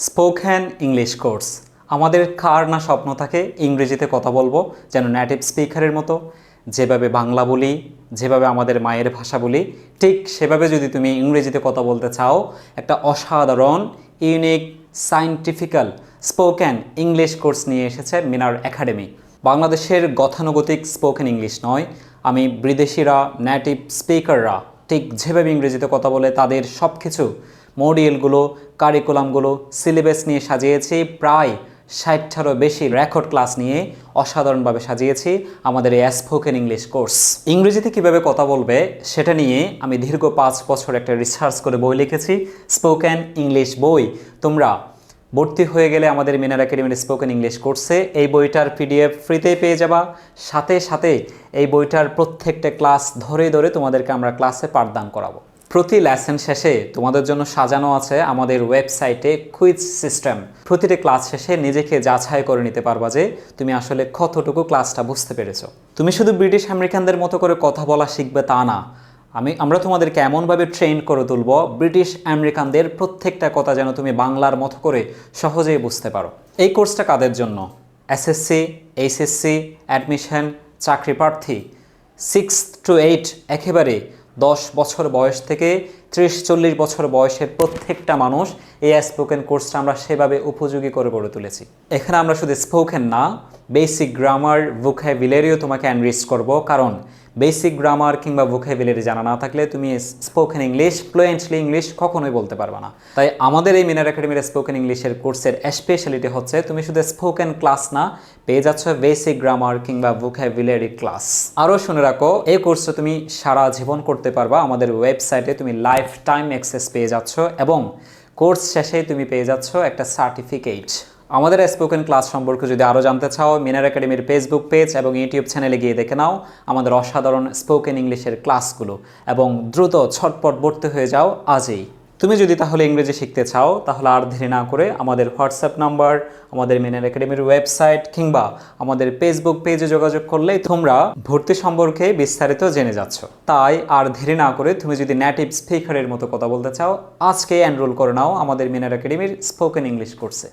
Spoken English course. আমাদের কার না স্বপ্ন থাকে ইংরেজিতে কথা বলবো যেন নেটিভ স্পিকারের মতো। যেভাবে বাংলা বলি, যেভাবে আমাদের মায়ের ভাষা বলি, ঠিক সেভাবে যদি তুমি ইংরেজিতে কথা বলতে চাও, একটা অসাধারণ unique scientifical spoken English course নিয়ে এসেছে মিনার একাডেমি। বাংলাদেশের গতানুগতিক স্পোকেন ইংলিশ নয়, আমি বিদেশিরা নেটিভ স্পিকাররা ঠিক যেভাবে ইংরেজিতে কথা বলে তাদের সব কিছু মডিউলগুলো, কারিকুলামগুলো, সিলেবাস নিয়ে সাজিয়েছি। প্রায় 60টারও বেশি রেকর্ড ক্লাস নিয়ে অসাধারণভাবে সাজিয়েছি আমাদের এই স্পোকেন ইংলিশ কোর্স। ইংরেজিতে কিভাবে কথা বলবে সেটা নিয়ে আমি দীর্ঘ 5 বছর একটা রিসার্চ করে বই লিখেছি, স্পোকেন ইংলিশ বই। তোমরা ভর্তি হয়ে গেলে আমাদের মিনার একাডেমির স্পোকেন ইংলিশ কোর্সে এই বইটার পিডিএফ ফ্রিতেই পেয়ে যাবা। সাথে সাথে এই বইটার প্রত্যেকটা ক্লাস ধরে ধরে তোমাদেরকে আমরা ক্লাসে পাঠদান করাবো। প্রতি লেসন শেষে তোমাদের জন্য সাজানো আছে আমাদের ওয়েবসাইটে কুইজ সিস্টেম। প্রতিটি ক্লাস শেষে নিজেকে যাচাই করে নিতে পারবা যে তুমি আসলে কতটুকু ক্লাসটা বুঝতে পেরেছো। তুমি শুধু ব্রিটিশ আমেরিকানদের মতো করে কথা বলা শিখবে তা না, আমরা তোমাদেরকে এমনভাবে ট্রেন করে তুলব ব্রিটিশ আমেরিকানদের প্রত্যেকটা কথা যেন তুমি বাংলার মতো করে সহজেই বুঝতে পারো। এই কোর্সটা কাদের জন্য? এসএসসি, এইচএসসি, অ্যাডমিশন, চাকরি প্রার্থী, 6 to 8 একেবারে 10 বছর বয়স থেকে 30-40 বছর বয়সের প্রত্যেকটা মানুষ এই স্পোকেন কোর্সটা আমরা সেভাবে উপযোগী করে গড়ে তুলেছি। এখানে আমরা শুধু স্পোকেন না, বেসিক গ্রামার, ভোকাবুলারিও তোমাকে এনরিচ করব। কারণ বেসিক গ্রামার কিংবা ভোকাবুলারি জানা না থাকলে তুমি স্পোকেন ইংলিশ, ফ্লুয়েন্টলি ইংলিশ কখনোই বলতে পারবে না। তাই আমাদের এই মিনার একাডেমির স্পোকেন ইংলিশের কোর্সের স্পেশালিটি হচ্ছে তুমি শুধু স্পোকেন ক্লাস না, পেয়ে যাচ্ছ বেসিক গ্রামার কিংবা ভোকাবুলারি ক্লাস। আরও শুনে রাখো, এই কোর্সটা তুমি সারা জীবন করতে পারবা। আমাদের ওয়েবসাইটে তুমি লাইফ টাইম অ্যাক্সেস পেয়ে যাচ্ছ এবং কোর্স শেষে তুমি পেয়ে যাচ্ছ একটা সার্টিফিকেট। আমাদের স্পোকেন ক্লাস সম্পর্কে যদি আরও জানতে চাও, মিনার একাডেমির ফেসবুক পেজ এবং ইউটিউব চ্যানেলে গিয়ে দেখে নাও আমাদের অসাধারণ স্পোকেন ইংলিশের ক্লাসগুলো এবং দ্রুত ছটপট ভর্তি হয়ে যাও আজই। তুমি যদি তাহলে ইংরেজি শিখতে চাও তাহলে আর দেরি না করে আমাদের হোয়াটসঅ্যাপ নাম্বার, আমাদের মিনার একাডেমির ওয়েবসাইট কিংবা আমাদের ফেসবুক পেজে যোগাযোগ করলেই তোমরা ভর্তি সম্পর্কে বিস্তারিত জেনে যাচ্ছ। তাই আর দেরি না করে তুমি যদি নেটিভ স্পিকারের মতো কথা বলতে চাও, আজকে এনরোল করে নাও আমাদের মিনার একাডেমির স্পোকেন ইংলিশ কোর্সে।